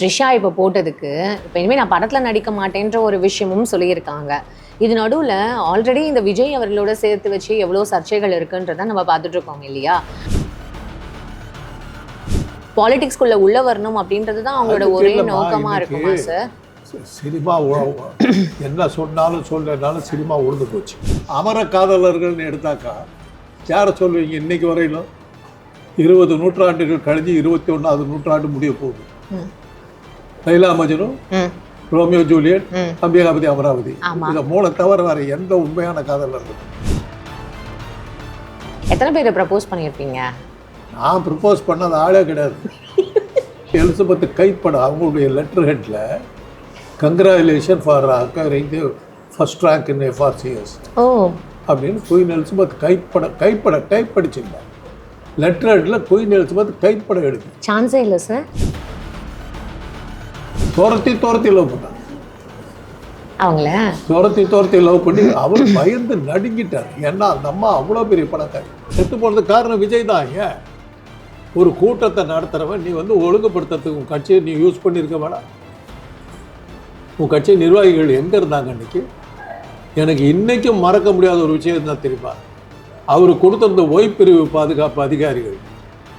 த்ரிஷா இப்போ போட்டதுக்கு இப்போ இனிமேல் நான் படத்தில் நடிக்க மாட்டேன்ற ஒரு விஷயமும் சொல்லியிருக்காங்க. இது நடுவில் ஆல்ரெடி இந்த விஜய் அவர்களோட சேர்த்து வச்சு எவ்வளோ சர்ச்சைகள் இருக்குன்றதை நம்ம பார்த்துட்டு இருக்கோம் இல்லையா? பாலிடிக்ஸ்குள்ளே உள்ள வரணும் அப்படின்றது தான் அவங்களோட ஒரே நோக்கமாக இருக்குமா சார்? சினிமா என்ன சொன்னாலும் சொல்லனாலும் சினிமா உழுந்து போச்சு. அமர காதலர்கள்னு எடுத்தாக்கா யாரை சொல்லுவீங்க? இன்னைக்கு வரையிலும் 20 நூற்றாண்டுகள் கழிஞ்சு 21வது நூற்றாண்டு முடிய போகுது. லைலா மஜ்னு, ரோமியோ ஜூலியட், அம்பிகாபதி அமராவதி, இதை மூணு தவிர வேற எந்த உண்மையான காதலர்கள்? எத்தனை பேர் ப்ரப்போஸ் பண்ணியிருப்பீங்க? நான் ப்ரப்போஸ் பண்ணது ஆளே கிடையாது. எலிசபெத் கைப்பட அவங்களுடைய லெட்டர் ஹெட்ல congratulation for acquiring the first rank in FRCS அப்படின்னு குயின் எலிசபெத் கைப்பட டைப் படிச்சிருந்தாங்க. லெட்டர் ஹெட்ல குயின் எலிசபெத் கைப்பட எடுக்கு சான்ஸே இல்லை சார். துரத்தி லவ் பண்ணாங்க. அவங்கள துரத்தி லவ் பண்ணி அவர் பயந்து நடுங்கிட்டார். ஏன்னா அந்த அம்மா அவ்வளோ பெரிய பணக்காரி. செத்து போனதுக்கு காரணம் விஜய் தான். ஏன் ஒரு கூட்டத்தை நடத்துகிறவன் நீ ஒழுங்குபடுத்துறதுக்கு உன் கட்சியை நீ யூஸ் பண்ணியிருக்க வேணாம்? உன் கட்சி நிர்வாகிகள் எங்கே இருந்தாங்க அன்றைக்கி? எனக்கு இன்றைக்கும் மறக்க முடியாத ஒரு விஷயம் தான் தெரியுமா? அவர் கொடுத்திருந்த ஓய்பிரிவு பாதுகாப்பு அதிகாரிகள்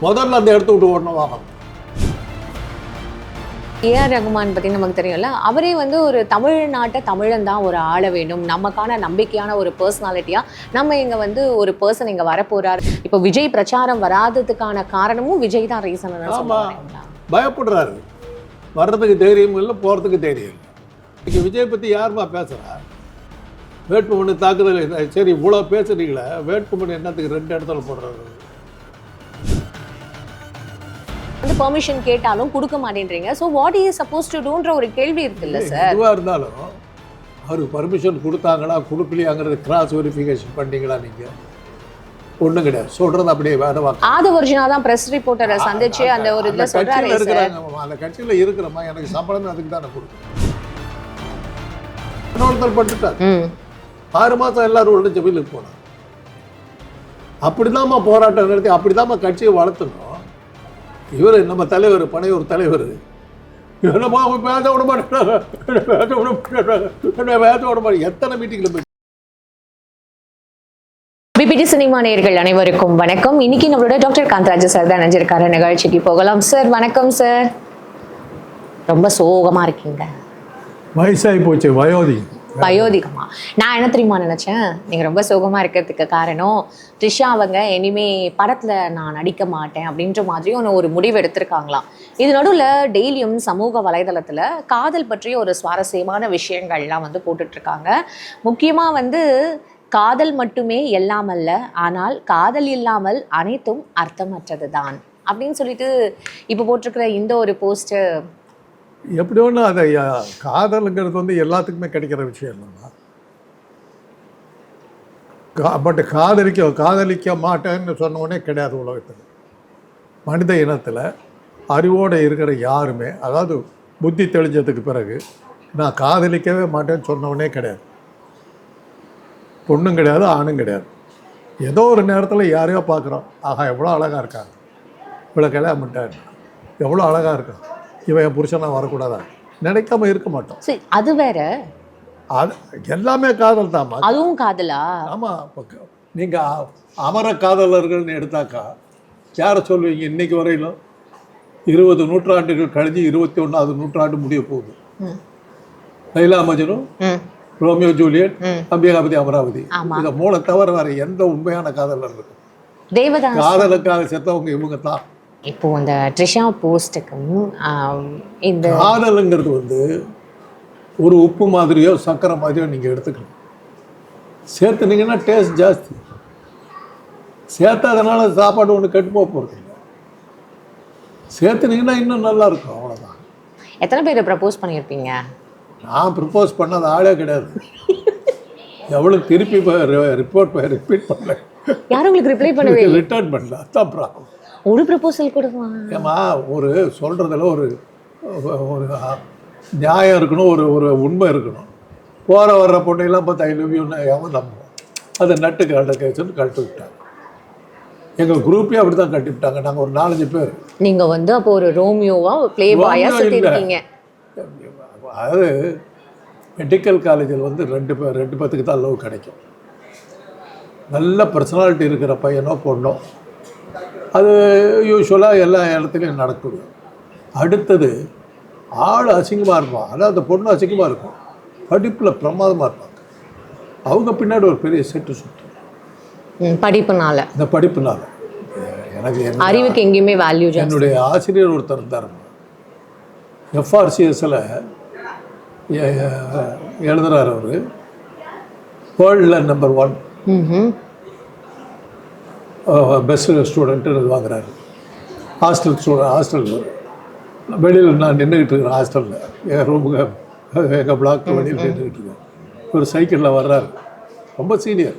முதல்ல அந்த இடத்த விட்டு ஓடணும் வாங்க. ஏஆர் ரகுமான் பற்றி நமக்கு தெரியும்ல, அவரே ஒரு தமிழ்நாட்டை தமிழன் தான் ஒரு ஆள வேணும், நமக்கான நம்பிக்கையான ஒரு பர்சனாலிட்டியாக நம்ம இங்கே ஒரு பர்சன் இங்கே வரப்போகிறார். இப்போ விஜய் பிரச்சாரம் வராததுக்கான காரணமும் விஜய் தான் ரீசன். பயப்படுறாரு, வர்றதுக்கு தைரியம் இல்லை, போகிறதுக்கு தைரியம் இல்லை. இன்றைக்கி விஜய் பற்றி யாருமா பேசுகிறா? வேட்புமனு தாக்குதல் சரி இவ்வளோ பேசுறீங்களே, வேட்புமனு என்னத்துக்கு 2 இடத்துல போடுறாரு? பெர்மிஷன் கேட்டாலும் கொடுக்க மாட்டேன்றீங்க. So what is suppose to டூன்ற ஒரு கேள்வி இருக்குல்ல சார்? எதுவாக இருந்தாலும் அவருக்கு பர்மிஷன் கொடுத்தாங்களா கொடுக்கலையாங்கிறது கிராஸ் வெரிஃபிகேஷன் பண்ணீங்களா? நீங்கள் ஒன்றும் கிடையாது. சொல்கிறது அப்படியே வேற வாக்கு. ஒரிஜினா தான் ப்ரெஸ் ரிப்போர்ட்டரை சந்திச்சு அந்த ஒரு இதில் சொல்கிறாரு. அந்த கட்சியில் இருக்கிறமா எனக்கு சம்பளமே அதுக்கு தானே கொடுக்கும். இன்னொருத்தர் பண்ணிட்டார். 6 மாதம் எல்லாரும் உள்ள ஜெயிலுக்கு போனாங்க. அப்படிதாம்மா போராட்டம் நடத்தி அப்படிதாம்மா கட்சியை வளர்த்தணும். இவர் நம்ம தலைவர், பனையூர் தலைவர், பேச விட மாட்டேன், எத்தனை மீட்டிங்கில் போய். பிபிடி சினிமா நேயர்கள் அனைவருக்கும் வணக்கம். இன்னைக்கு நம்மளோட டாக்டர் காந்தராஜ் சார் தான் நினைஞ்சிருக்காரு. நிகழ்ச்சிக்கு போகலாம். சார் வணக்கம். சார் ரொம்ப சோகமா இருக்கீங்க. வயசாகி போச்சு. வயோதிகமா? நான் என்ன தெரியுமா நினைச்சேன், நீங்க ரொம்ப சோகமா இருக்கிறதுக்கு காரணம் த்ரிஷா அவங்க இனிமே படத்துல நான் நடிக்க மாட்டேன் அப்படின்ற மாதிரி ஒரு முடிவு எடுத்திருக்காங்களாம். இது நடுவில் டெய்லியும் சமூக வலைதளத்துல காதல் பற்றி ஒரு சுவாரஸ்யமான விஷயங்கள்லாம் போட்டுட்டு இருக்காங்க. முக்கியமா காதல் மட்டுமே எல்லாம் அல்ல, ஆனால் காதல் இல்லாமல் அனைத்தும் அர்த்தமற்றது தான் அப்படின்னு சொல்லிட்டு இப்போ போட்டிருக்கிற இந்த ஒரு போஸ்ட் எப்படி ஒன்று அதை காதலுங்கிறது எல்லாத்துக்குமே கிடைக்கிற விஷயம் இல்லைம்மா. பட் காதலிக்க மாட்டேன்னு சொன்ன உடனே கிடையாது. உலகத்தில் மனித இனத்தில் அறிவோடு இருக்கிற யாருமே, அதாவது புத்தி தெளிஞ்சதுக்கு பிறகு நான் காதலிக்கவே மாட்டேன்னு சொன்ன உடனே கிடையாது. பொண்ணும் கிடையாது, ஆணும் கிடையாது. ஏதோ ஒரு நேரத்தில் யாரையோ பார்க்குறோம், ஆஹா எவ்வளோ அழகாக இருக்காங்க, இவ்வளோ கல்யாணம் பண்ணிட்டேன், எவ்வளோ அழகாக இருக்கான், இவன் என் புருஷனா வரக்கூடாதா நினைக்காம இருக்க மாட்டோம். அது வேற, அது எல்லாமே காதல் தான்மா. அதுவும் காதலா? ஆமாம். நீங்கள் அமர காதலர்கள்னு எடுத்தாக்கா யாரை சொல்லுவீங்க? இன்னைக்கு வரையிலும் 20 நூற்றாண்டுகள் கழிஞ்சு 21வது நூற்றாண்டு முடிய போகுது. லைலா மஜ்னு, ரோமியோ ஜூலியட், அம்பிகாபதி அமராவதி, இதை மூணு தவிர வேற எந்த உண்மையான காதலர்கள்? தேவதாஸ் காதலுக்காக செத்தவங்க இவங்க தான். இப்போ இந்த த்ரிஷா போஸ்ட்டுக்கும் இந்த காதலுங்கிறது ஒரு உப்பு மாதிரியோ சர்க்கரை மாதிரியோ நீங்கள் எடுத்துக்கணும். சேர்த்துனீங்கன்னா டேஸ்ட் ஜாஸ்தி, சேர்த்தாதனால சாப்பாடு ஒன்று கெட்டு போகிறது இல்லை. சேர்த்துனீங்கன்னா இன்னும் நல்லா இருக்கும், அவ்வளோதான். எத்தனை பேர் ப்ரப்போஸ் பண்ணியிருப்பீங்க? நான் ப்ரப்போஸ் பண்ணது ஆளே கிடையாது. எவ்வளோ திருப்பி ரிப்பீட் பண்ணல. யாரும் உங்களுக்கு ரிப்ளை பண்ணவே இல்லை, ரிட்டர்ன் பண்ணல. அதான் ப்ராப்ளம். ஒரு ப்ரப்போசல் கொடுமா? ஏமா ஒரு சொல்கிறதுல ஒரு நியாயம் இருக்கணும், ஒரு உண்மை இருக்கணும். போகிற வர்ற பொண்ணையெல்லாம் பார்த்து ஐ லவ் யூன்னு எவன் நம்புவோம்? அதை நட்டு கழட்ட கேசுன்னு கழட்டு விட்டாங்க. எங்கள் குரூப்பே அப்படி தான் கட்டிவிட்டாங்க. நாங்கள் ஒரு 4-5 பேர். நீங்கள் வந்து அப்போ ஒரு ரோமியோவா ப்ளே பாயா சுற்றி இருக்கீங்க. அதாவது மெடிக்கல் காலேஜில் வந்து 2 பேத்துக்கு தான் லவ் கிடைக்கும். நல்ல பர்சனாலிட்டி இருக்கிற பையனோ பொண்ணோ, அது யூஸ்வலாக எல்லா இடத்துலையும் நடக்குது. அடுத்தது ஆள் அசிங்கமாக இருப்பான், அதாவது அந்த பொண்ணு அசிங்கமாக இருக்கும், படிப்பில் பிரமாதமாக இருப்பாங்க. அவங்க பின்னாடி ஒரு பெரிய செட்டு சுற்றும் படிப்புனால. இந்த படிப்புனால எனக்கு அறிவுக்கு எங்கேயுமே வேல்யூ. என்னுடைய ஆசிரியர் ஒருத்தர் இருந்தார், எஃப்ஆர்சிஎஸில் எழுதுகிறார். அவர் வேர்ல்டில் நம்பர் 1 பெஸ்ட் ஸ்டூடெண்ட்டு வாங்குறாரு. ஹாஸ்டல் வெளியில் நான் நின்றுக்கிட்டு இருக்கிறேன் ஹாஸ்டலில், என் ரூமுக்கு எங்கள் பிளாக் வெளியில் நின்றுக்கிட்டு ஒரு சைக்கிளில் வர்றாரு. ரொம்ப சீனியர்,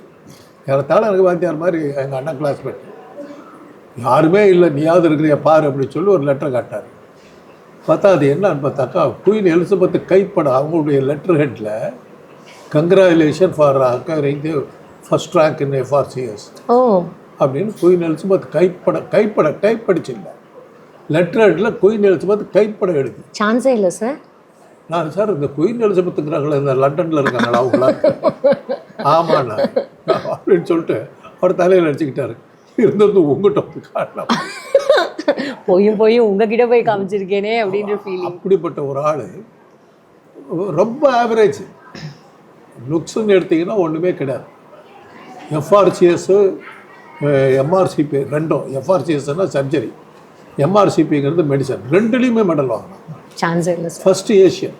ஏறத்தாழ எனக்கு வாத்தியார் மாதிரி. எங்கள் அண்ணன் கிளாஸ்மேட். யாருமே இல்லை, நீயாவது இருக்கிறியா பாரு அப்படின்னு சொல்லி ஒரு லெட்டர் காட்டார். பார்த்தா அது என்னன்னு பார்த்தாக்கா, குயின் எலிசபெத் கைப்பட அவங்களுடைய லெட்டர் ஹெட்டில் congratulation for acquiring the first rank in FRCS அப்படின்னு குயின் எலிசபெத் கைப்பட டைப் படிச்சில்லை. லெட்டர் ஹெட்டில் குயின் எலிசபெத் கைப்பட எழுதி. சான்ஸே இல்லை சார். நான் சார் இந்த குயின் எலிசபெத்துங்கிறாங்களே இந்த லண்டனில் இருக்காங்களா அவங்களா? ஆமாண்ணா அப்படின்னு சொல்லிட்டு அவர் தலையில் அடிச்சுக்கிட்டாரு. இருந்தது உங்கள்கிட்ட வந்து காட்டலாம், போய் உங்ககிட்ட போய் காமிச்சிருக்கேனே அப்படின்ற ஃபீலிங். அப்படிப்பட்ட ஒரு ஆள் ரொம்ப ஆவரேஜ். லுக்ஸுன்னு எடுத்திங்கன்னா ஒன்றுமே கிடையாது. எஃப்ஆர்சிஎஸ்ஸு எம்ஆர்சிபி ரெண்டும், எஃப்ஆர்சிஎஸ்னால் சர்ஜரி, எம்ஆர்சிபிங்கிறது மெடிசன், ரெண்டுலேயுமே மெடல் வாங்கினான். சான்ஸே இல்லை. First Asian.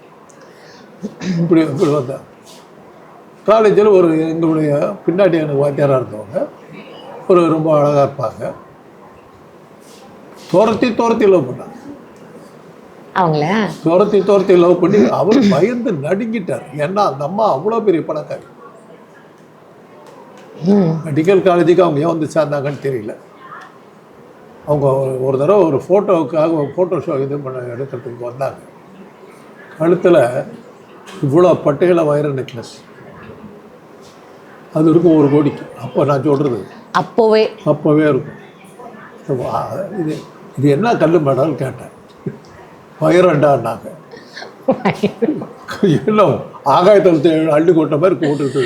இப்படி வந்தார். காலேஜில் ஒரு எங்களுடைய பின்னாடி எனக்கு வாத்தியாராக இருந்தவங்க ஒரு ரொம்ப அழகாக இருப்பாங்க. துரத்தி லவ் பண்ணாங்க. அவங்கள துரத்தி லவ் பண்ணி அவர் பயந்து நடுங்கிட்டார். ஏன்னா அந்த அம்மா அவ்வளோ பெரிய பணக்காரி. மெடிக்கல் காலேஜுக்கு அவங்க ஏன் வந்து சேர்ந்தாங்கன்னு தெரியல. அவங்க ஒரு தடவை ஒரு ஃபோட்டோவுக்காக ஃபோட்டோ ஷோ இது பண்ண எடுக்கிறதுக்கு வந்தாங்க. கழுத்தில் இவ்வளோ பட்டையில வைர நெக்லஸ், அது இருக்கும் 1 கோடிக்கு. அப்போ நான் சொல்கிறது அப்போவே இருக்கும். இது என்ன கல் மேடம்னு கேட்டேன். வைரண்டான்னாங்க. எல்லாம் ஆகாயத்தை அள்ளி கொட்ட மாதிரி போட்டுட்டு.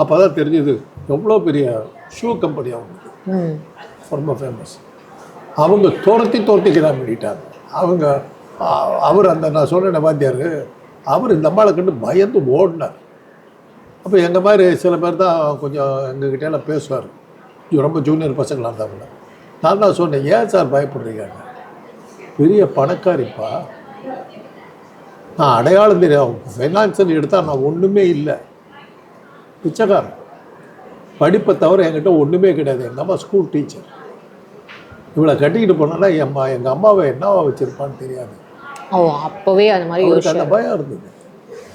அப்போ தான் தெரிஞ்சது எவ்வளோ பெரிய ஷூ கம்பெனி அவங்களுக்கு, ரொம்ப ஃபேமஸ். அவங்க துரத்திக்கலாம் பண்ணிட்டாங்க. அவர் அந்த நான் சொன்னேன் வாத்தியார், அவர் இந்த அம்மாவை கண்டு பயந்து ஓடினார். அப்போ எங்கள் மாதிரி சில பேர் தான் கொஞ்சம் எங்ககிட்டலாம் பேசுவார், ரொம்ப ஜூனியர் பசங்களாக இருந்தாங்க. நான் தான் சொன்னேன், ஏன் சார் பயப்படுறீங்க? பெரிய பணக்காரிப்பா, நான் அடையாளம் தெரியும். ஃபைனான்ஸில் எடுத்தால் நான் ஒன்றுமே இல்லை, பிச்சைக்காரன். படிப்பை தவிர என்கிட்ட ஒன்றுமே கிடையாது. எங்கள் அம்மா ஸ்கூல் டீச்சர். இவளை கட்டிக்கிட்டு போனோன்னா எங்கள் அம்மாவை என்னவா வச்சுருப்பான்னு தெரியாது. அப்போவே அது மாதிரி அந்த பயம் இருந்தது.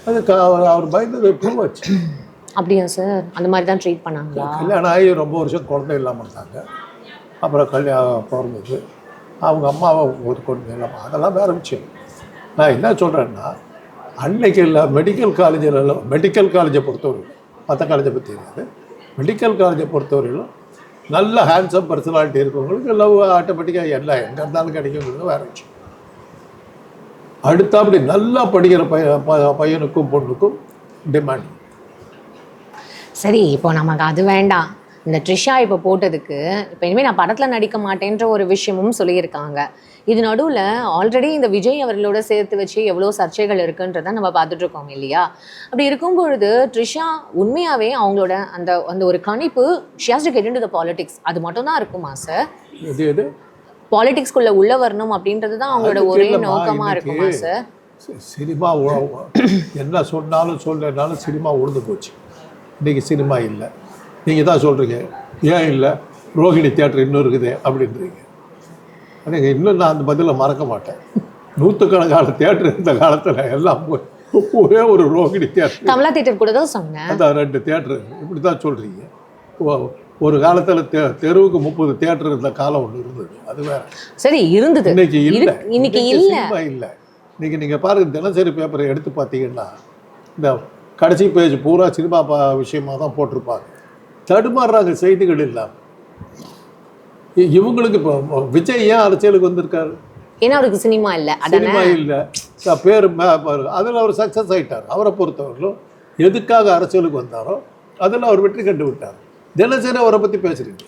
அதுக்கு அவர் பயந்தது ப்ரூவ் ஆச்சு. அப்படியா சார்? அந்த மாதிரி தான் ட்ரீட் பண்ணாங்களா? கல்யாணம் ஆகி ரொம்ப வருஷம் குழந்தை இல்லாமல் இருந்தாங்க. அப்புறம் கல்யாணம் பிறந்தது. அவங்க அம்மாவை ஒரு குழந்தை இல்லாமல், அதெல்லாம் வேறு விஷயம். நான் என்ன சொல்கிறேன்னா, அன்னைக்கு இல்லை மெடிக்கல் காலேஜை பொறுத்தவரையிலும், மற்ற காலேஜை பற்றி தெரியாது, மெடிக்கல் காலேஜை பொறுத்தவரையிலும் நல்ல ஹேண்ட்ஸம் பர்சனாலிட்டி இருக்கவங்களுக்கு லவ் ஆட்டோமேட்டிக்காக எல்லாம் எங்கே இருந்தாலும் கிடைக்குங்கிறது வேறு விஷயம். அடுத்த அப்படி நல்லா படிக்கிற பையனுக்கும் பொண்ணுக்கும் டிமாண்ட். சரி, இப்போ நமக்கு அது வேண்டாம். இந்த ட்ரிஷா இப்போ போட்டதுக்கு இப்போ இனிமேல் நான் படத்தில் நடிக்க மாட்டேன்ற ஒரு விஷயமும் சொல்லியிருக்காங்க. இது நடுவில் ஆல்ரெடி இந்த விஜய் அவர்களோட சேர்த்து வச்சு எவ்வளோ சர்ச்சைகள் இருக்குன்றதை நம்ம பார்த்துட்ருக்கோம் இல்லையா? அப்படி இருக்கும் பொழுது ட்ரிஷா உண்மையாகவே அவங்களோட அந்த அந்த ஒரு கணிப்பு she has to get into the politics, அது மட்டும் தான் இருக்குமா சார்? எது பாலிடிக்ஸ்குள்ளே உள்ள வரணும் அப்படின்றது தான் அவங்களோட ஒரே நோக்கமாக இருக்குமா சார்? சினிமா என்ன சொன்னாலும் சொல்லனாலும் சினிமா உழுந்து போச்சு. இன்றைக்கி சினிமா இல்லை. நீங்கள் தான் சொல்கிறீங்க, ஏன் இல்லை, ரோஹிணி தியேட்டர் இன்னும் இருக்குது அப்படின்றீங்க. எனக்கு இன்னும் நான் அந்த பதிலை மறக்க மாட்டேன். 100கணக்கான தியேட்டர் இருந்த காலத்தில் எல்லாம் ஒரே ஒரு ரோஹிணி தியேட்டர், கமலா தியேட்டர் கூட தான் சொன்னேன். அதான் 2 தியேட்டரு. இப்படி தான் சொல்கிறீங்க. ஒரு காலத்தில் தெருவுக்கு 30 தியேட்டர் இருந்த காலம் ஒன்று இருந்தது. அது வேற. சரி, இருந்தது. இன்னைக்கு இல்லை. இன்னைக்கு சினிமா இல்லை. இன்னைக்கு நீங்கள் பாருங்கள், தினசரி பேப்பரை எடுத்து பார்த்தீங்கன்னா இந்த கடைசி பேஜ் பூரா சினிமா விஷயமாக தான் போட்டிருப்பாங்க. தடுமாறுறாங்க செய்திகள் இல்லாமல். இவங்களுக்கு இப்போ விஜய் ஏன் அரசியலுக்கு வந்திருக்காரு? ஏன்னா அவருக்கு சினிமா இல்ல அதானே. சினிமா இல்லை, பேர் அதில் அவர் சக்ஸஸ் ஆகிட்டார். அவரை பொறுத்தவரையிலும் எதுக்காக அரசியலுக்கு வந்தாரோ அதில் அவர் வெற்றி கண்டு விட்டார். தினசரி அவரை பற்றி பேசுறீங்க.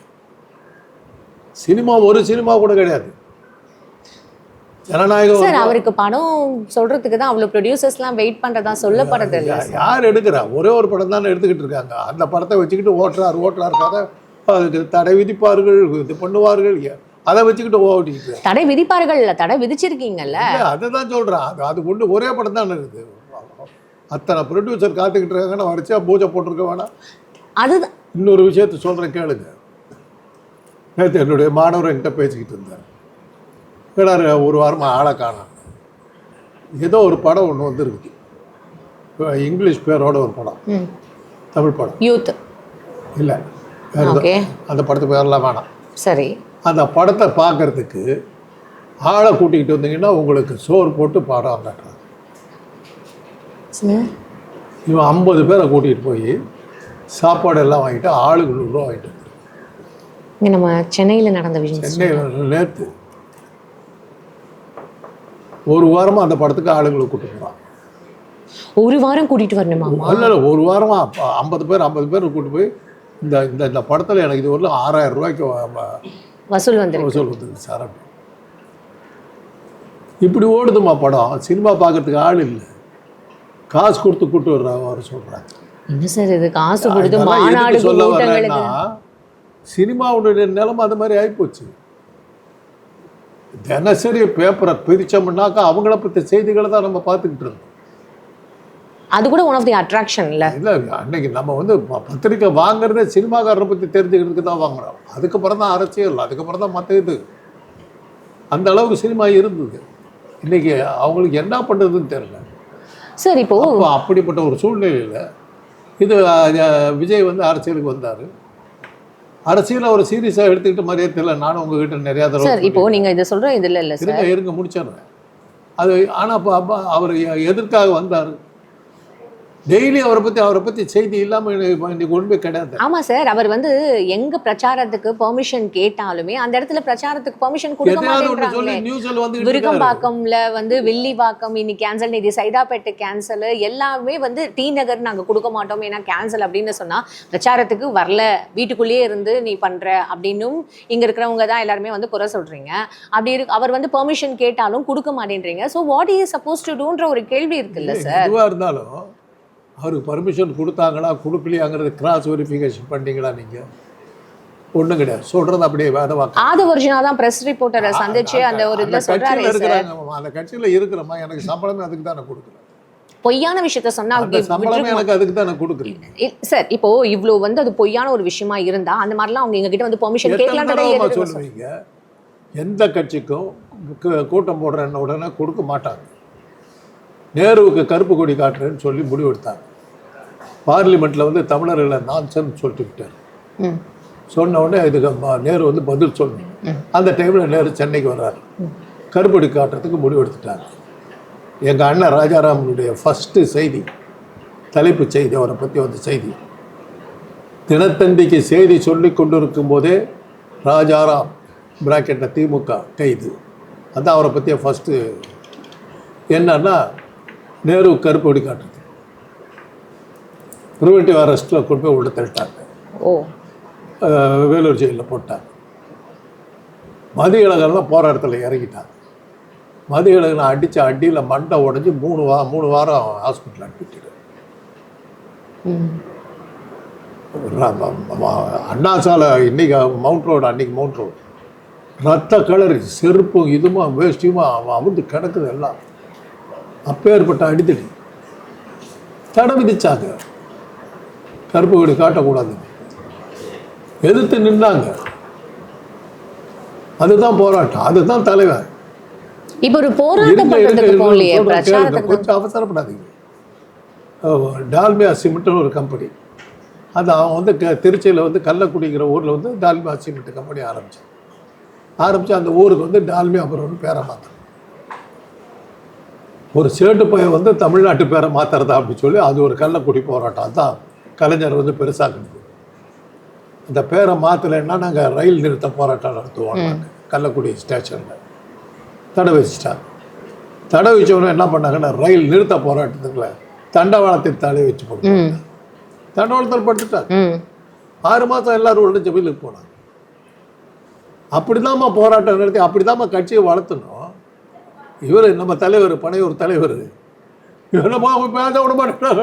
சினிமா ஒரு சினிமா கூட கிடையாது. ஜனநாயகம் சார் அவருக்கு படம் சொல்றதுக்கு தான் அவ்வளவு ப்ரொடியூசர்ஸ்லாம் வெயிட் பண்றதா சொல்லப்படுறது இல்ல. யார் எடுக்கிறா? ஒரே ஒரு படம் தானே எடுத்துக்கிட்டு இருக்காங்க. அந்த படத்தை வச்சுக்கிட்டு ஓட்டுறாரு கதை, அதுக்கு தடை விதிப்பார்கள், இது பண்ணுவார்கள், அதை வச்சுக்கிட்டு ஓட்டிக்கிட்டு. தடை விதிப்பார்கள் இல்ல, தடை விதிச்சிருக்கீங்கல்ல. அதுதான் சொல்றேன். அது ஒன்று ஒரே படம் தானே இருக்குது. அத்தனை ப்ரொடியூசர் காத்துக்கிட்டு இருக்காங்கன்னா வரிசையா பூஜை போட்டிருக்க வேணாம். அதுதான் இன்னொரு விஷயத்த சொல்கிறேன் கேளுங்க. நேற்று என்னுடைய மாணவர் என்கிட்ட பேசிக்கிட்டு இருந்தார். கேடாரு ஒரு வாரமாக ஆளை காணோம். ஏதோ ஒரு படம் ஒன்று வந்துருக்குது, இங்கிலீஷ் பேரோட ஒரு படம், தமிழ் படம், யூத் இல்லை அந்த படத்துக்கு பேரெல்லாம் வேணாம். சரி, அந்த படத்தை பார்க்கறதுக்கு ஆளை கூட்டிக்கிட்டு வந்தீங்கன்னா உங்களுக்கு சோறு போட்டு படம் காட்டுறாங்க. இவன் 50 பேரை கூட்டிகிட்டு போய் சாப்பாடு எல்லாம் வாங்கிட்டு ஆளுக்கு 100 ரூபா வாங்கிட்டு. இங்கே நம்ம சென்னையில் நடந்த விஷயம். சென்னையில் நேற்று ஒரு வாரமாக அந்த படத்துக்கு ஆளுங்களை கூட்டிட்டு போகிறான். ஒரு வாரம் கூட்டிகிட்டு வரணுமா? இல்லை இல்லை, ஒரு வாரமாக 50 பேர் கூட்டிட்டு போய் இந்த இந்த இந்த படத்தில் எனக்கு இது வரல 6000 ரூபாய்க்கு வசூல் வந்துருக்கு சார். இப்படி ஓடுதுமா படம். சினிமா பார்க்கறதுக்கு ஆள் இல்லை, காசு கொடுத்து கூட்டு வர சொல்கிறாங்க. என்ன சார் இது காசு கொடுத்து மாநாடு சொல்ல வரேன்னா சினிமாவுடைய நிலைமை அது மாதிரி ஆகிப்போச்சு. தினசரி பேப்பரை பிரித்தோம்னாக்கா அவங்கள பற்றி செய்திகளை தான் நம்ம பார்த்துக்கிட்டு இருந்தோம். அது கூட ஒன் ஆஃப் தி அட்ராக்ஷன் இல்லை. அன்னைக்கு நம்ம வந்து பத்திரிக்கை வாங்குறதே சினிமாக்காரரை பற்றி தெரிஞ்சுக்கிறதுக்கு தான் வாங்குறோம். அதுக்கப்புறம் தான் அரசியல், அதுக்கப்புறம் தான் மற்ற இது. அந்த அளவுக்கு சினிமா இருந்தது. இன்னைக்கு அவங்களுக்கு என்ன பண்ணுறதுன்னு தெரியல சார். இப்போ அப்படிப்பட்ட ஒரு சூழ்நிலையில் இது விஜய் வந்து அரசியலுக்கு வந்தார். அரசியல் அவர் சீரியஸாக எடுத்துக்கிட்ட மாதிரியே தெரியல. நானும் உங்ககிட்ட நிறையா தடவை சார் இப்போ நீங்கள் இதை சொல்கிற இதில் இல்லை சார், இருங்க முடிச்சிடுறேன் அது. ஆனால் அவர் எதற்காக வந்தார்? டெய்லி அவரை பற்றி செய்தி இல்லாமல் இன்னைக்கு ஒன்றுமே கிடையாது. ஆமாம் சார், அவர் வந்து எங்க பிரச்சாரத்துக்கு பெர்மிஷன் கேட்டாலுமே அந்த இடத்துல பிரச்சாரத்துக்கு பெர்மிஷன் கொடுக்க மாட்டேங்கிறாங்க. விருகம்பாக்கம்ல வந்து வில்லிவாக்கம் இன்னைக்கு கேன்சல், இது சைதாப்பேட்டை கேன்சல், எல்லாமே வந்து டி நகர் நாங்கள் கொடுக்க மாட்டோம் ஏன்னா கேன்சல் அப்படின்னு சொன்னால் பிரச்சாரத்துக்கு வரல, வீட்டுக்குள்ளேயே இருந்து நீ பண்ற அப்படின்னும் இங்க இருக்கிறவங்க தான் எல்லாருமே வந்து குறை சொல்றீங்க. அப்படி இருக்கு, அவர் வந்து பெர்மிஷன் கேட்டாலும் கொடுக்க மாட்டேன்றீங்க. So what is suppose to டூன்ற ஒரு கேள்வி இருக்குல்ல சார். எதுவாக இருந்தாலும் அவருக்கு பர்மிஷன் கொடுத்தாங்களா கொடுக்கலையாங்கிறது கிராஸ் வெரிஃபிகேஷன் பண்ணிங்களா? நீங்கள் ஒன்றும் கிடையாது. சொல்கிறது அப்படியே வேத வாக்கு. ஆது ஒரிஜினல் தான் ப்ரெஸ் ரிப்போர்ட்டரை சந்திச்சு அந்த ஒரு இதில் சொல்கிறாரு. அந்த கட்சியில் இருக்கிறமா எனக்கு சம்பளமே அதுக்கு தான் நான் கொடுக்குறேன். பொய்யான விஷயத்த சொன்னா சம்பளமே எனக்கு அதுக்கு தான் நான் கொடுக்குறேன் சார். இப்போ இவ்வளோ வந்து அது பொய்யான ஒரு விஷயமா இருந்தா அந்த மாதிரிலாம் அவங்க எங்ககிட்ட வந்து பெர்மிஷன் கேட்கலாம் சொல்லுவீங்க. எந்த கட்சிக்கும் கூட்டம் போடுறேன்னு உடனே கொடுக்க மாட்டாங்க. நேருவுக்கு கருப்பு கொடி காட்டுறேன்னு சொல்லி முடிவெடுத்தாங்க. பார்லிமெண்ட்டில் வந்து தமிழர்களை நான்சன்னு சொல்லிட்டு விட்டார். சொன்ன உடனே இதுக்கு நேரு வந்து பதில் சொல்லணும். அந்த டைமில் நேரு சென்னைக்கு வர்றாரு. கருப்பொடி காட்டுறதுக்கு முடிவெடுத்துட்டாங்க. எங்கள் அண்ணன் ராஜாராமனுடைய ஃபஸ்ட்டு செய்தி, தலைப்பு செய்தி, அவரை பற்றி வந்த செய்தி, தினத்தந்திக்கு செய்தி சொல்லி கொண்டு இருக்கும் போதே ராஜாராம் பிராக்கெட்டில் திமுக கைது. அதுதான் அவரை பற்றிய ஃபஸ்ட்டு. என்னன்னா நேரு கருப்பு கொடி காட்டுறது, ப்ரிவென்டிவ் அரெஸ்ட்டில் கொண்டு போய் உள்ள தள்ளிட்டாங்க. வேலூர் ஜெயிலில் போட்டாங்க. மதியழகெல்லாம் போராட்டத்தில் இறங்கிட்டாங்க. மதியழகனை அடித்த அடியில் மண்டை உடஞ்சி 3 வாரம் ஹாஸ்பிட்டல் அட்மிட். அண்ணா சாலை இன்னைக்கு மவுண்ட் ரோடு, அன்னைக்கு மவுண்ட் ரோடு ரத்த கலர், செருப்பும் இதுமா வேஷ்டியுமா அமுந்து கிடக்குது எல்லாம். அப்பேற்பட்ட அடித்தடி தடை விதிச்சாங்க. கருப்பு கொடி காட்டக்கூடாது, எதிர்த்து நின்றாங்க. அதுதான் போராட்டம், அதுதான் தலைவர். இப்போ ஒரு போராட்டம் கொஞ்சம் அவசரப்படாதீங்க. டால்மியா சிமெண்ட்னு ஒரு கம்பெனி, அது அவன் வந்து திருச்சியில் வந்து கள்ளக்குடிங்கிற ஊரில் வந்து டால்மியா சிமெண்ட் கம்பெனி ஆரம்பித்து அந்த ஊருக்கு வந்து டால்மியாபுரம்னு பேரை மாற்ற. ஒரு சேட்டு பையன் வந்து தமிழ்நாட்டு பேரை மாற்றுறதா அப்படின்னு சொல்லி அது ஒரு கள்ளக்குடி போராட்டம். அதுதான் கலைஞர் வந்து பெருசாக்குது. இந்த பேரை மாற்றலைன்னா நாங்கள் ரயில் நிறுத்த போராட்டம் நடத்துவோம். கள்ளக்குடி ஸ்டேஷனில் தடை வச்சுட்டாங்க. தடை வச்சவொடனே என்ன பண்ணாங்கன்னா ரயில் நிறுத்த போராட்டத்துக்குள்ள தண்டவாளத்தை தடை வச்சு போட்டாங்க. தண்டவாளத்தில் படுத்துட்டாங்க. 6 மாதம் எல்லாரும் உடனே ஜெயிலுக்கு போனாங்க. அப்படிதாம்மா போராட்டம் நடத்தி அப்படிதாம்மா கட்சியை வளர்த்தணும். இவர் நம்ம தலைவர் பனையூர் தலைவர் என்னமா பேச விட மாட்டேன்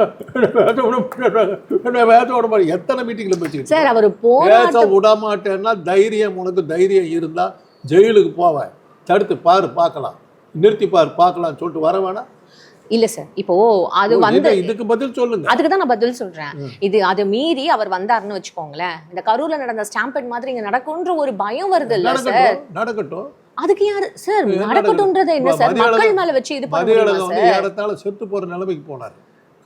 எத்தனை மீட்டிங்ல பேசிக்கிட்டு சார் அவர் பேச விட மாட்டேன்னா தைரியம் உனக்கு தைரியம் இருந்தா ஜெயிலுக்கு போவேன், தடுத்து பாரு பார்க்கலாம், நிறுத்தி பாரு பார்க்கலாம் சொல்லிட்டு வர வேணாம். இல்ல சார் இப்போ அது வந்து இதுக்கு பதில் சொல்லுங்க. அதுக்கு தான் நான் பதில் சொல்றேன். இது அதை மீறி அவர் வந்தாருன்னு வச்சுக்கோங்களேன், இந்த கரூர்ல நடந்த ஸ்டாம்பேட் மாதிரி இங்க நடக்கும்ன்ற ஒரு பயம் வருது இல்ல சார்? நடக்கட்டும். அதுக்கு யாரு சார் நடக்கட்டும்ன்றது என்ன சார்? மக்கள் மேல வச்சு இது பண்ணுவாங்க. ஏறத்தாழ செத்து போற நிலைமைக்கு போனார்.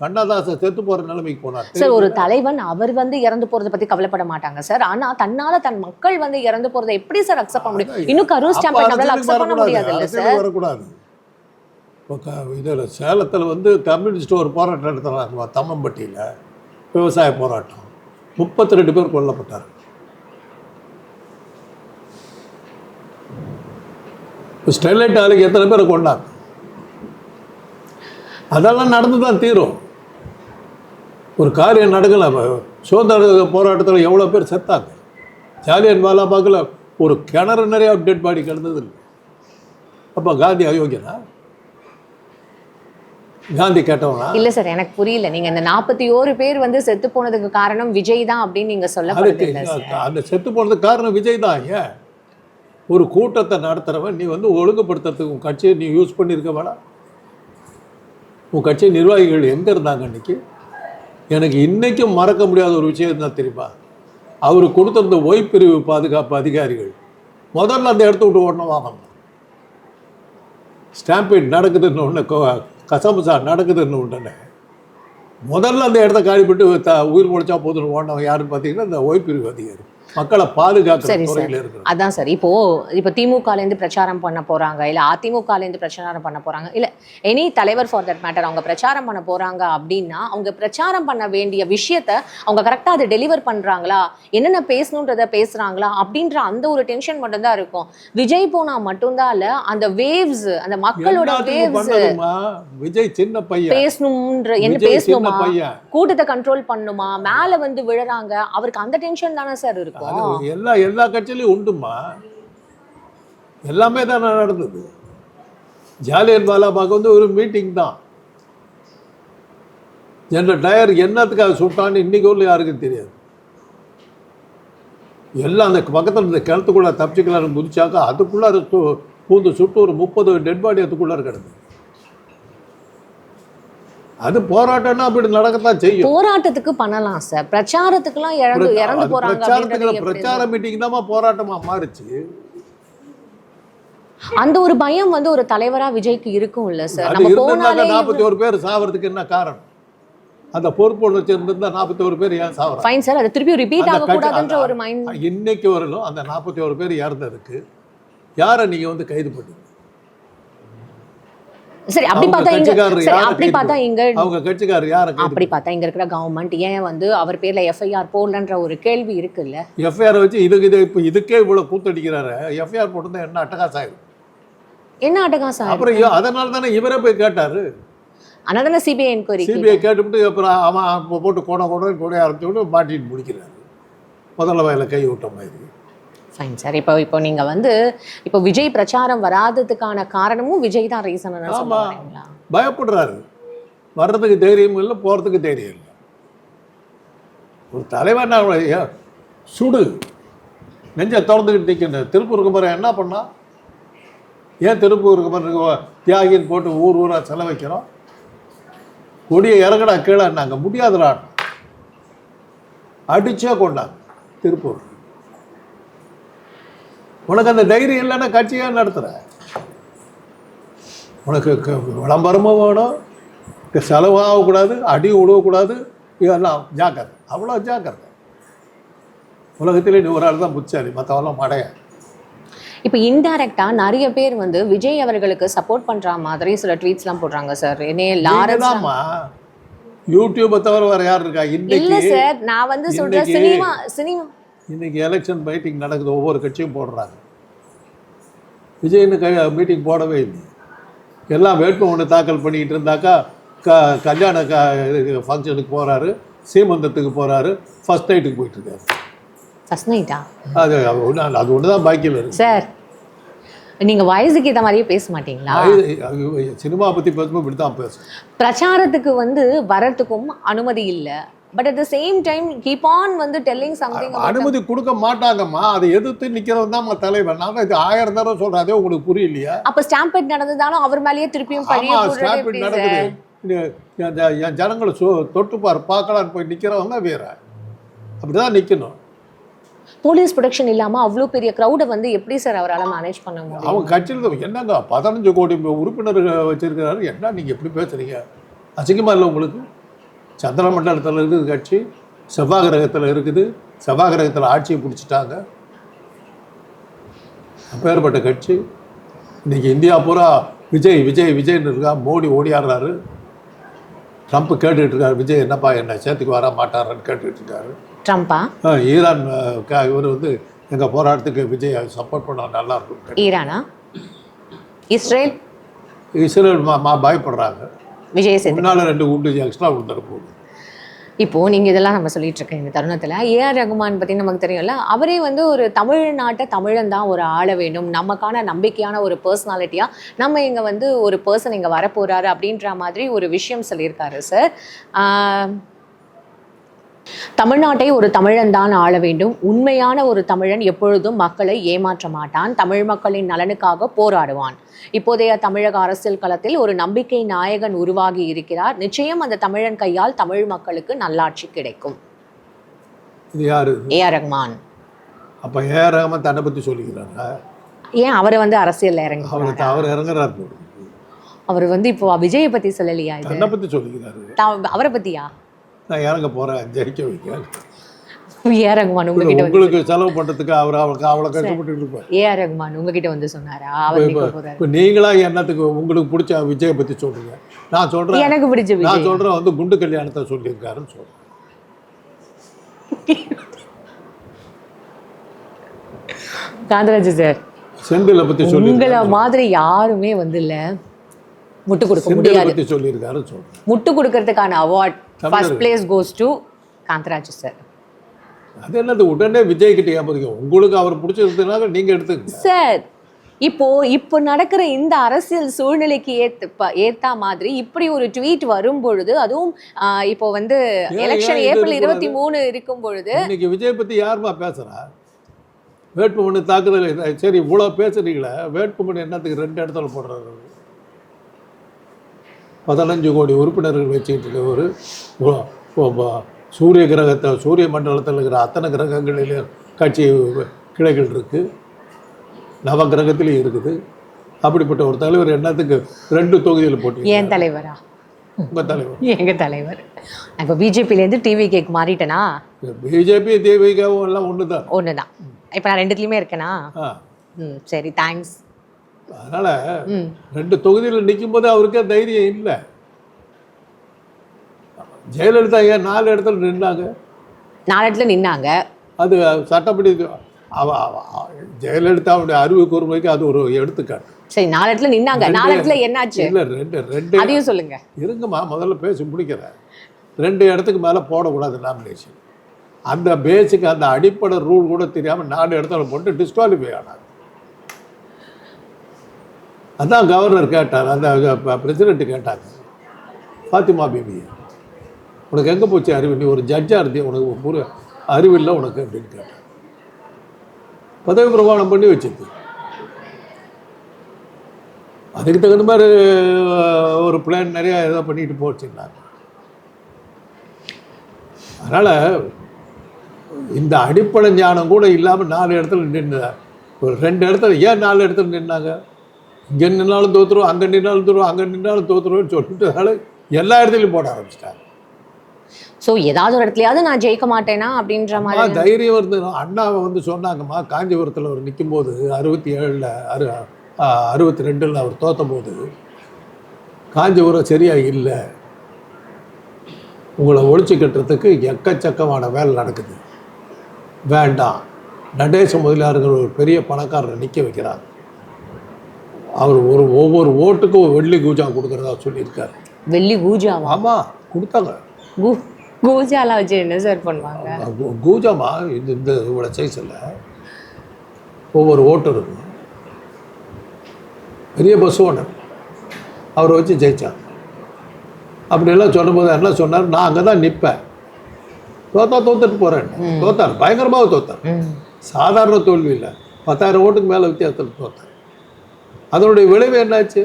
கண்ணதாசன் செத்து போற நிலைமைக்கு போனார் சார். ஒரு தலைவன் அவர் வந்து இறந்து போறதை பத்தி கவலைப்பட மாட்டாங்க சார். ஆனா தன்னால தன் மக்கள் வந்து இறந்து போறதை எப்படி சார் அக்செப்ட் பண்ண முடியும்? இன்னும் கரூர் ஸ்டாம்பேட் நம்மளால அக்செப்ட் பண்ண முடியாது இல்ல சார்? வரக்கூடாது. இதில் சேலத்தில் வந்து கம்யூனிஸ்ட் ஒரு போராட்டம் நடத்துகிறாங்க தம்மம்பட்டியில், விவசாய போராட்டம். 32 பேர் கொல்லப்பட்டார். ஸ்டெர்லைட் ஆலைக்கு எத்தனை பேரை கொண்டாங்க? அதெல்லாம் நடந்து தான் தீரும். ஒரு காரியம் நடக்கல. சுதந்திர போராட்டத்தில் எவ்வளோ பேர் செத்தாங்க. ஜாலியன் வாலாபாக்கில் ஒரு கிணறு நிறைய டெட் பாடி கிடந்தது இல்லை. அப்போ காந்தி அயோக்கியனா? காந்தி கேட்டவனா? இல்ல சார், எனக்கு புரியல. நீங்க இந்த 41 பேர் வந்து செத்து போனதுக்கு காரணம் விஜய் தான் அப்படின்னு நீங்க சொல்ல. அந்த செத்து போனதுக்கு காரணம் விஜய் தான். ஏன் ஒரு கூட்டத்தை நடத்துறவன் நீ வந்து ஒழுங்குபடுத்துறதுக்கு உன் கட்சியை நீ யூஸ் பண்ணியிருக்க வேணாம்? உன் கட்சி நிர்வாகிகள் எங்கே இருந்தாங்க அன்னைக்கு? எனக்கு இன்னைக்கும் மறக்க முடியாத ஒரு விஷயம் என்ன தெரியுமா? அவர் கொடுத்திருந்த ஓய்பிரிவு பாதுகாப்பு அதிகாரிகள் முதல்ல அந்த இடத்த விட்டு ஓடணும் வாங்க. ஸ்டாம்பேட் நடக்குதுன்னு ஒன்று, கசமுசா நடக்குதுன்னு உடனே முதல்ல அந்த இடத்த காலிப்பட்டு உயிர் பொழைச்சா போதுன்னு ஓடினவங்க யாருன்னு பார்த்தீங்கன்னா இந்த ஓய்பிரிவு அதிகாரி, மக்களை பாதுகாக்கிற துறையில் இருக்கிறாங்க. அதான் சார். இப்போ திமுகலேருந்து பிரச்சாரம் பண்ண போறாங்க, இல்ல அதிமுகலேருந்து பிரச்சாரம் பண்ண போறாங்க, இல்ல எனி தலைவர் ஃபார் தட் மேட்டர் அவங்க பிரச்சாரம் பண்ண போறாங்க அப்படின்னா அவங்க பிரச்சாரம் பண்ண வேண்டிய விஷயத்த அவங்க கரெக்டாக அதை டெலிவர் பண்றாங்களா, என்னென்ன பேசணுன்றத பேசுறாங்களா அப்படின்ற அந்த ஒரு டென்ஷன் மட்டும்தான் இருக்கும். விஜய் போனா மட்டும்தான் இல்ல, அந்த வேவ்ஸ், அந்த மக்களோட வேவ்ஸ், விஜய் சின்ன பையன் பேசணும்ன்ற என்ன பேசணுமா, கூட்டத்தை கண்ட்ரோல் பண்ணுமா, மேல வந்து விழுறாங்க, அவருக்கு அந்த டென்ஷன் தானே சார் இருக்கும். எல்லா கட்சியிலையும் உண்டுமா, எல்லாமே தான் நடந்தது. ஜாலியன் வாலாபாக் வந்து ஒரு மீட்டிங் தான். ஜெனரல் டயர் என்னத்துக்காக சுட்டான்னு இன்னைக்கு உள்ள யாருக்கும் தெரியாது. எல்லாம் அந்த பக்கத்தில் இந்த கிணத்துக்குள்ள தப்பிச்சுக்கலான்னு குதிச்சாக்க அதுக்குள்ள பூந்து சுட்டு ஒரு 30 டெட் பாடி அதுக்குள்ளார கிடந்து. அது போராட்டம்னா அப்படி நடக்கத்தான் செய்யும். போராட்டத்துக்கு பண்ணலாம் சார், பிரச்சாரத்துக்குலாம் இறந்து போறாங்க. பிரச்சார மீட்டிங் தான் போராட்டமா மாறுச்சு. அந்த ஒரு பயம் வந்து ஒரு தலைவரா விஜய்க்கு இருக்கும் இல்ல சார்? நம்ம போனாலே 41 பேர் சாவறதுக்கு என்ன காரணம்? அந்த பொறுப்போடு வச்சிருந்தா 41 பேர் ஏன் சாவறாங்க? ஃபைன் சார், அது திருப்பி ரிப்பீட் ஆக கூடாதுன்ற ஒரு மைண்ட். இன்னைக்கு வரலும் அந்த 41 பேர் இறந்ததுக்கு யாரை நீங்க வந்து கைது பண்ணீங்க? சரி, அப்படி பார்த்தா இங்க அவங்க கட்சிக்காரர் யாரை அப்படி பார்த்தா இங்க இருக்கிற கவர்மெண்ட் ஏன் வந்து அவர் பேர்ல எஃப்ஐஆர் போடலன்ற ஒரு கேள்வி இருக்குல்ல? எஃப்ஐஆர் வச்சு இதுக்கே இவ்வளவு கூத்தடிக்கிறாரு. எஃப்ஐஆர் போட்டு என்ன அட்டகாசம் ஆயிடும்? என்ன அட்டகாசம்? அப்புறம் அதனால தானே இவரே போய் கேட்டாரு. அதனால தானே சிபிஐ என்கொயரி. சிபிஐ கேட்டுவிட்டு அப்புறம் அவன் போட்டு கொடை ஆரம்பிச்சு மாட்டிட்டு முடிக்கிறாரு. முதல்ல வயல கை விட்ட மாதிரி. Fine sir. இப்போ நீங்க வந்து இப்போ விஜய் பிரச்சாரம் வராததுக்கான காரணமும் விஜய் தான் ரீசன். பயப்படுறாரு. வர்றதுக்கு தைரியம் இல்லை, போறதுக்கு தைரியம் இல்லை. ஒரு தலைவர் சுடு நெஞ்ச திறந்துக்கிட்டு நிற்கின்ற திருப்பூர் குமரன் என்ன பண்ணா? ஏன் திருப்பூர் குமரன் தியாகின்னு போட்டு ஊரா செலவைக்கிறோம்? கொடியை இறங்கடா கீழே நாங்கள் முடியாதுடா அடிச்சே கொண்டாங்க திருப்பூர். உனக்கு அந்த தைரியம் இல்லைன்னா கட்சியாக நடத்துகிற. உனக்கு விளம்பரமும் வேணும், செலவாகக்கூடாது, அடியும் விடக்கூடாது, இதெல்லாம் ஜாக்கிரதை. அவ்வளோ ஜாக்கிரதை. உலகத்திலே நீ ஒரு ஆள் தான் புத்திசாலி, மற்றவெல்லாம் மடைய. இப்போ இன்டைரக்டா நிறைய பேர் வந்து விஜய் அவர்களுக்கு சப்போர்ட் பண்ற மாதிரி சில ட்வீட்ஸ்லாம் போடுறாங்க சார். லாரன்ஸ்மா யூடியூபை தவிர வேற யார் இருக்கா? இல்ல சார், நான் வந்து சொல்றேன் இன்றைக்கி எலெக்ஷன் மீட்டிங் நடக்குது, ஒவ்வொரு கட்சியும் போடுறாங்க. விஜய்னு மீட்டிங் போடவே இல்லை. எல்லாம் வேட்புமனு தாக்கல் பண்ணிக்கிட்டு இருந்தாக்கா கல்யாண ஃபங்க்ஷனுக்கு போகிறாரு, சீமந்தத்துக்கு போகிறாரு, ஃபர்ஸ்ட் நைட்டுக்கு போயிட்டுருக்காரு. ஃபர்ஸ்ட் நைட்டா? அது ஒன்று தான் பாக்கியில் இருக்குது சார். நீங்கள் வயசுக்கு ஏற்ற மாதிரியே பேச மாட்டீங்களா? சினிமா பற்றி பேசும்போது இப்படி தான் பேசும். பிரச்சாரத்துக்கு வரத்துக்கும் அனுமதி இல்லை. But at the same time keep on telling something. அனுமதி கொடுக்க மாட்டாங்கம்மா. அதை எதிர்த்து நிற்கிறவன் தான் தலைவர். நான் இது 1000 தடவை சொல்கிறேன், அதே உங்களுக்கு புரியலையா? அப்போ ஸ்டாம்பேட் நடந்ததாலும் அவர் மேலேயே திருப்பியும் ஸ்டாம்பேட் நடக்குது. என் ஜனங்களை தொட்டு பார்க்கலான்னு போய் நிற்கிறவங்க வேற. அப்படிதான் நிற்கணும். போலீஸ் ப்ரொடெக்ஷன் இல்லாமல் அவ்வளோ பெரிய க்ரௌடை எப்படி சார் அவரால் மேனேஜ் பண்ண முடியும்? அவங்க கட்சியில் என்னங்க 15 கோடி உறுப்பினர்கள் வச்சிருக்கிறாரு. என்ன நீங்கள் எப்படி பேசுறீங்க? அசிங்கமாக இல்லை உங்களுக்கு? சந்திர மண்டலத்தில் இருக்குது கட்சி, செவ்வாய் கிரகத்தில் இருக்குது, செவ்வாய் கிரகத்தில் ஆட்சியை பிடிச்சிட்டாங்க. அப்பேற்பட்ட கட்சி இன்றைக்கி இந்தியா பூரா விஜய் விஜய் விஜய்னு இருக்கா. மோடி ஓடியாடுறாரு. ட்ரம்ப் கேட்டுக்கிட்டு இருக்காரு, விஜய் என்னப்பா என்ன சேர்த்துக்கு வர மாட்டாரான்னு கேட்டுக்கிட்டு இருக்காரு. ட்ரம்ப்பா? ஈரான் இவர் எங்கள் போராட்டத்துக்கு விஜய் சப்போர்ட் பண்ண நல்லா இருக்கும். ஈரானா? இஸ்ரேல்? இஸ்ரேல் பயப்படுறாங்க. விஜய் முன்னால் 2 குண்டு எக்ஸ்ட்ரா கொடுத்துட போகுது. இப்போது நீங்கள் இதெல்லாம் நம்ம சொல்லிட்டு இருக்க இந்த தருணத்தில் ஏஆர் ரகுமான் பற்றி நமக்கு தெரியும்ல. அவரே ஒரு தமிழ்நாட்டை தமிழன் தான் ஒரு ஆள வேண்டும், நமக்கான நம்பிக்கையான ஒரு பர்சனாலிட்டியாக நம்ம இங்கே ஒரு பர்சன் இங்கே வரப்போகிறாரு அப்படின்ற மாதிரி ஒரு விஷயம் சொல்லியிருக்காரு சார். தமிழ்நாட்டை ஒரு தமிழன் தான் ஆள வேண்டும், உண்மையான ஒரு தமிழன் எப்பொழுதும் மக்களை ஏமாற்ற மாட்டான், தமிழ் மக்களின் நலனுக்காக போராடுவான். இப்போதைய தமிழக அரசியல் களத்தில் ஒரு நம்பிக்கை நாயகன் உருவாகி இருக்கிறார். நிச்சயம் அந்த தமிழன் கையால் தமிழ் மக்களுக்கு நல்லாட்சி கிடைக்கும். இது யாரு? ஏஆர் ரகுமான். அப்ப ஏஆர் ரகுமான் தன்னை பத்தி சொல்லிக்கிறாங்க. ஏன் அவரை அரசியல் இறங்க அவர் இறங்குறாரு. அவர் இப்போ விஜயை பத்தி சொல்லலையா? இது தன்னை பத்தி சொல்லிக்கிறாரு. அவரை பத்தியா? நான் இறங்க போறேன், ஜெயிக்க வைக்க. ஏஆர் ரகுமான் உங்களுக்கு செலவு பண்றதுக்கு அவளை கஷ்டப்பட்டு இருப்பார். ஏஆர் ரகுமான் உங்ககிட்ட சொன்னாரா? இப்ப நீங்களா என்னத்துக்கு உங்களுக்கு பிடிச்ச விஜயை பத்தி சொல்றீங்க? நான் சொல்றேன் எனக்கு பிடிச்ச விஜய். நான் சொல்றேன் குண்டு கல்யாணத்தை சொல்லியிருக்காருன்னு சொல்றேன். காந்தராஜ் சார், செந்திலை பத்தி சொல்லி உங்களை மாதிரி யாருமே இல்ல முட்டு கொடுக்க முடியாது பத்தி சொல்லியிருக்காருன்னு சொல்றேன். முட்டு கொடுக்கறதுக்கான award first place goes to Kantharaj sir. அது என்னது உடனே விஜய் கிட்ட ஏமாறீங்க? உங்களுக்கு அவர் பிடிச்சிருந்ததுனால நீங்க எடுத்துக்கங்க சார். இப்போ நடக்கிற இந்த அரசியல் சூழ்நிலைக்கு ஏத்தா மாதிரி இப்படி ஒரு ட்வீட் வரும் பொழுது, அதுவும் இப்போ எலெக்ஷன் ஏப்ரல் 23 இருக்கும் பொழுது, இன்னைக்கு விஜய் பத்தி யாருமா பேசுறா? வேட்புமனு தாக்குதல் சரி இவ்வளோ பேசுறீங்களே, வேட்புமனு என்னத்துக்கு 2 இடத்துல போடுறாரு? 15 கோடி உறுப்பினர்கள் வச்சுக்கிட்டு இருக்க ஒரு சூரிய கிரகத்தை, சூரிய மண்டலத்தில் இருக்கிற அத்தனை கிரகங்களிலும் கட்சி கிளைகள் இருக்குது, நவ கிரகத்திலையும் இருக்குது. அப்படிப்பட்ட ஒரு தலைவர் என்னத்துக்கு 2 தொகுதியில் போட்டி? என் தலைவரா? உங்கள் தலைவர். எங்கள் தலைவர். இப்போ பிஜேபியிலேருந்து டிவிகேக்கு மாறிட்டேனா? பிஜேபி டிவிகேவும் எல்லாம் ஒன்று தான். இப்போ நான் 2த்துலேயுமே இருக்கேனா? சரி, தேங்க்ஸ். அதனால் 2 தொகுதியில் நிற்கும் போது அவருக்கே தைரியம் இல்லை. ஜெயலலிதா ஏன் 4 இடத்துல நின்னாங்க? 4 இடத்துல நின்னாங்க. அது சட்டப்படி ஜெயலலிதாவுடைய அறிவு கூர்மைக்கு அது ஒரு எடுத்துக்காட்டு. சரி, 4 இடத்துல நின்னாங்க. 4 இடத்துல என்னாச்சு? இல்லை, 2 அதையும் சொல்லுங்க. இருங்கம்மா, முதல்ல பேசி முடிக்கிறேன். 2 இடத்துக்கு மேலே போடக்கூடாது நாமினேஷன். அந்த பேசிக் அந்த அடிப்படை ரூல் கூட தெரியாமல் 4 இடத்துல போட்டு டிஸ்குவாலிஃபை ஆனாங்க. அதான் கவர்னர் கேட்டார், அந்த பிரசிடென்ட் கேட்டாங்க, ஃபாத்திமா பேபி உனக்கு எங்கே போச்சு அறிவு? நீ ஒரு ஜட்ஜாக இருந்தியா, உனக்கு ஒரு அறிவில்லை உனக்கு அப்படின்னு கேட்டார். பதவி பிரமாணம் பண்ணி வச்சுது. அதுக்கு தகுந்த மாதிரி ஒரு பிளான் நிறையா ஏதோ பண்ணிட்டு போச்சுன்னாங்க. அதனால் இந்த அடிப்படை ஞானம் கூட இல்லாமல் 4 இடத்துல நின்று, ஒரு 2 இடத்துல ஏன் 4 இடத்துல நின்னாங்க? இங்கே நின்னாலும் தோற்றுருவோம், அங்கே நின்னாலும் தோற்றுருவோம், அங்கே நின்னாலும் தோற்றுருவோன்னு சொல்லிட்டுனால எல்லா இடத்துலையும் போட ஆரம்பிச்சிட்டாங்க. ஸோ ஏதாவது ஒரு இடத்துலையாவது நான் ஜெயிக்க மாட்டேனா அப்படின்ற மாதிரி தைரியம் வந்து அண்ணாவை சொன்னாங்கம்மா. காஞ்சிபுரத்தில் அவர் நிற்கும் போது 67ல் 62ல் அவர் தோற்ற போது, காஞ்சிபுரம் சரியாக இல்லை, உங்களை ஒழிச்சு கட்டுறதுக்கு எக்கச்சக்கமான வேலை நடக்குது, வேண்டாம், நடேச முதலியாருங்கிற ஒரு பெரிய பணக்காரரை நிற்க வைக்கிறார். அவர் ஒவ்வொரு ஓட்டுக்கும் வெள்ளி கூஜா கொடுக்குறதா சொல்லியிருக்காரு. வெள்ளி கூஜாவா? ஆமாம், கொடுத்தாங்க. கூஜாலாம் வச்சு என்ன சார் பண்ணுவாங்க? கூஜாமா இந்த இவ்வளோ சைஸில் ஒவ்வொரு ஓட்டு இருக்கும். பெரிய பஸ் ஓனர் அவரை வச்சு ஜெயிச்சாங்க. அப்படியெல்லாம் சொல்லும்போது என்ன சொன்னார், நான் அங்கே தான் நிற்பேன், தோத்துட்டு போகிறேன். தோத்தார், பயங்கரமாக தோத்தார். சாதாரண தோல்வி இல்லை, 10,000 ஓட்டுக்கு மேலே வித்தியாசத்தில் தோத்தார். அதனுடைய விளைவு என்னாச்சு?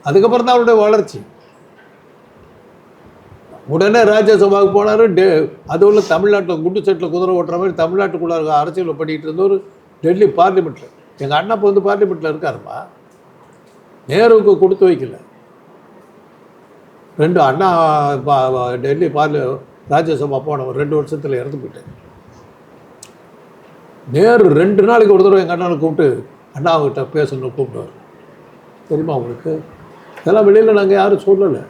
அதுக்கப்புறம் தான் அவருடைய வளர்ச்சி. உடனே ராஜ்யசபாவுக்கு போனார். அது உள்ள தமிழ்நாட்டில் குண்டு செட்டில் குதிரை ஓட்டுற மாதிரி தமிழ்நாட்டுக்குள்ள அரசியல் பண்ணிக்கிட்டு இருந்தவர் டெல்லி பார்லிமெண்ட்டில். எங்கள் அண்ணா இப்போ வந்து பார்லிமெண்ட்டில் இருக்காருப்பா. நேருவுக்கு கொடுத்து வைக்கல. 2 அண்ணா டெல்லி ராஜ்யசபா போனவர் 2 வருஷத்தில் இறந்து போயிட்டார். நேரு 2 நாளைக்கு ஒரு தடவை எங்கள் அண்ணனை கூப்பிட்டு அண்ணாவுக்கிட்ட பேசணும்னு கூப்பிடுவார். தெரியுமா உங்களுக்கு? இதெல்லாம் வெளியில் நாங்கள் யாரும் சொல்லலை.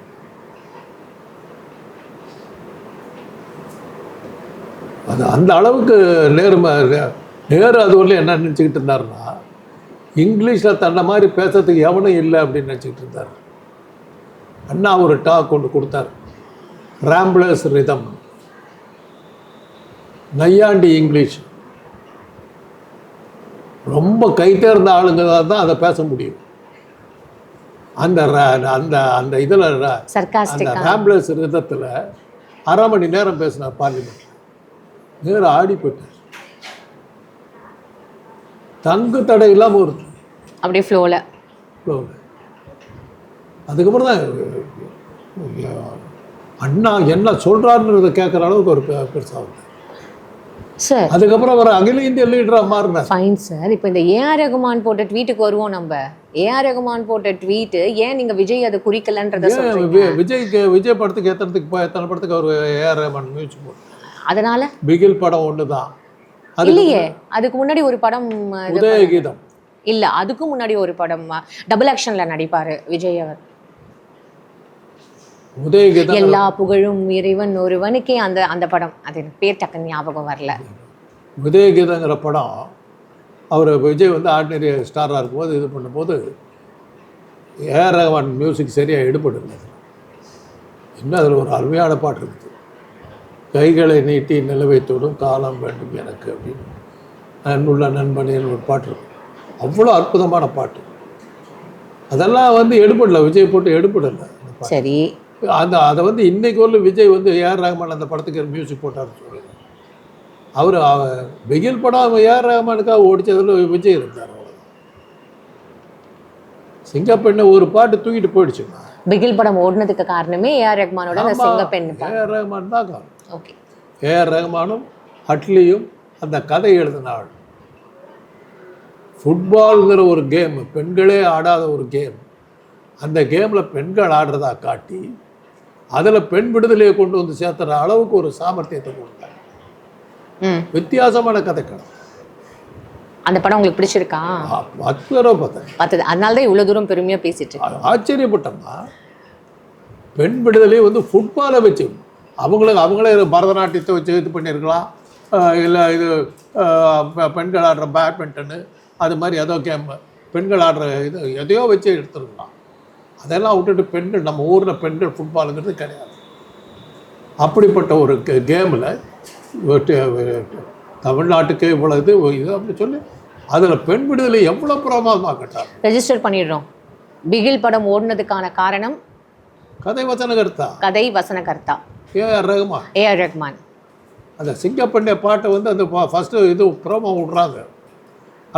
அது அந்த அளவுக்கு நேரு அது வரல என்ன நினச்சிக்கிட்டு இருந்தாருன்னா, இங்கிலீஷில் தன்னை மாதிரி பேசுறதுக்கு எவனும் இல்லை அப்படின்னு நினச்சிக்கிட்டு இருந்தார். அண்ணா ஒரு டாக் கொண்டு கொடுத்தார், ராம்பிளர்ஸ் ரிதம், நையாண்டி இங்கிலீஷ். ரொம்ப கைத்தேர்ந்த ஆளுங்க தான் அதை பேச முடியும். அந்த அந்த அந்த இதில் அந்த ராம்பிளர்ஸ் ரிதத்தில் 1/2 மணி நேரம் பேசினார் பார்லிமெண்ட். நேரு ஆடி போயிட்டார். தங்கு தடை இல்லாமல் வருது அப்படியே ஃப்ளோவில். அதுக்கப்புறம் தான் அண்ணா என்ன சொல்கிறாருன்றதை கேட்குற அளவுக்கு ஒரு பெருசாக சார். அதுக்கப்புறம் அவர் அகில இந்திய லீடராக மாறினார். Fine sir. இப்போ இந்த ஏஆர் ரகுமான் போட்ட ட்வீட்டுக்கு வருவோம். நம்ம ஏஆர் ரகுமான் போட்ட ட்வீட்டு ஏன் நீங்கள் விஜய் அதை குறிக்கலன்றத விஜய் படத்துக்கு எத்தனை படத்துக்கு அவர் ஏஆர் ரகுமான் மியூசிக் போட்டு, அதனால பிகில் படம் ஒன்று தான் இல்லையே. அதுக்கு முன்னாடி ஒரு படம் உதயகீதம் இல்ல, அதுக்கு முன்னாடி ஒரு படம் டபுள் ஆக்ஷன்ல நடிப்பாரு விஜய் அவர். உதயகீதம் எல்லா புகழும் இறைவன் ஒருவனுக்கே அந்த அந்த படம். அது எனக்கு பேர் டக்குன்னு ஞாபகம் வரல. உதயகீதங்கிற படம் அவர் விஜய் வந்து ஆர்டினரி ஸ்டாராக இருக்கும்போது இது பண்ணும்போது ஏஆர் ரகுமான் மியூசிக் சரியாக ஈடுபடுங்க. இன்னும் அதில் ஒரு அருமையான பாட்டு இருக்குது, கைகளை நீட்டி நிலவை தொடும் காலம் வேண்டும் எனக்கு அப்படின்னு அன்புள்ள நண்பனேன்னு ஒரு பாட்டு இருக்கும். அவ்வளோ அற்புதமான பாட்டு. அதெல்லாம் வந்து எடுபடலை, விஜய் போட்டு எடுபடலை. சரி, அதை வந்து இன்னைக்கு வரல விஜய் வந்து ஏஆர் ரகுமான் அந்த படத்துக்கு மியூசிக் போட்டார்னு சொல்லுங்க. அவர் பிகில் படம் ஏஆர் ரகுமானுக்காக ஓடிச்சதில் விஜய் இருந்தார். சிங்கப்பெண்ணை ஒரு பாட்டு தூக்கிட்டு போயிடுச்சுமா. பிகில் படம் ஓடுனதுக்கு காரணமே ஏஆர் ரகுமானோட சிங்கப்பெண். ஏஆர் ரகுமான் தான் காரணம். ஓகே, ஏஆர் ரகுமானும் அட்லியும் அந்த கதை எழுதினாள். ஃபுட்பால்ங்கிற ஒரு கேம், பெண்களே ஆடாத ஒரு கேம், அந்த கேமில் பெண்கள் ஆடுறதா காட்டி அதில் பெண் விடுதலையை கொண்டு வந்து சேர்த்துற அளவுக்கு ஒரு சாமர்த்தியத்தை கொடுத்தாங்க. வித்தியாசமான கதைக்களம். அந்த படம் உங்களுக்கு பிடிச்சிருக்கா? 10 தடவை பார்த்தேன். அதனால தான் இவ்வளோ தூரம் பெருமையாக பேசிட்டு ஆச்சரியப்பட்டோம்னா, பெண் விடுதலையை வந்து ஃபுட்பாலை வச்சு அவங்களே பரதநாட்டியத்தை வச்சு இது பண்ணியிருக்கலாம், இல்லை இது பெண்கள் ஆடுற பேட்மிண்டனு அது மாதிரி ஏதோ கேம், பெண்கள் ஆடுற இது எதையோ வச்சு எடுத்துருக்கலாம். அதெல்லாம் விட்டுட்டு பெண்கள், நம்ம ஊரில் பெண்கள் ஃபுட்பாலுங்கிறது கிடையாது. அப்படிப்பட்ட ஒரு கேமில் தமிழ்நாட்டுக்கு இவ்வளோ இது அப்படி சொல்லி அதில் பெண் விடுதலை எவ்வளோ பிரமாதமாக கட்டார். ரெஜிஸ்டர் பண்ணிடுறோம். பிகில் படம் ஓடுனதுக்கான காரணம் கதை வசனகர்த்தா ஏஆர் ரகுமான். அந்த சிங்கப்பெண்ணை பாட்டை வந்து அந்த ஃபஸ்ட்டு இது ப்ரோமோ விடுறாங்க.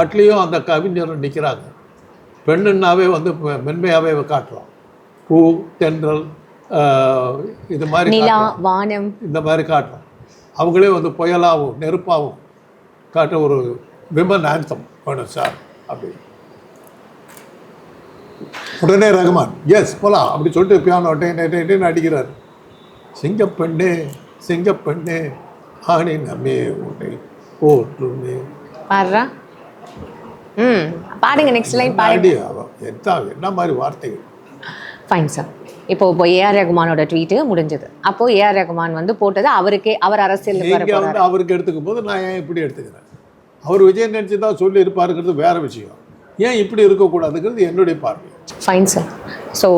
அட்லியும் அந்த கவிஞரும் நிற்கிறாங்க. பெண்ணுன்னாவே வந்து மென்மையாகவே காட்டுறோம். பூ, தென்றல், இது மாதிரி வானம், இந்த மாதிரி காட்டுறோம். அவங்களே வந்து புயலாகவும் நெருப்பாகவும் காட்டுற ஒரு விமன் ஆந்தம் வேணும் சார் அப்படி. உடனே ரகுமான் எஸ் போலாம் அப்படி சொல்லிட்டு பியானோ டேன்னு அடிக்கிறார். சிங்கப்பெண்ணே ஆணி நம்மே உன்னை போற்றுமே. பாடுறா பாடுங்க. நெக்ஸ்ட் லைன் பாடி. என்ன மாதிரி வார்த்தைகள். Fine sir. இப்போ ஏஆர் ரகுமானோட ட்வீட்டு முடிஞ்சது. அப்போ ஏஆர் ரகுமான் வந்து போட்டது அவருக்கே, அவர் அரசியலுக்கு வர நீங்க போறாரு. வந்து அவருக்கு எடுத்துக்கும் போது நான் ஏன் இப்படி எடுத்துக்கிறேன்? அவர் விஜய் நினைச்சு தான் சொல்லி இருப்பாருங்கிறது வேற விஷயம். ஏன் இப்படி இருக்கக்கூடாதுங்கிறது என்னுடைய பார்வை. Fine sir. ஸோ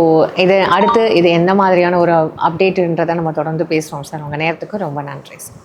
இது அடுத்து இது எந்த மாதிரியான ஒரு அப்டேட்டுன்றதை நம்ம தொடர்ந்து பேசுவோம் சார். உங்கள் நேரத்துக்கு ரொம்ப நன்றி சார்.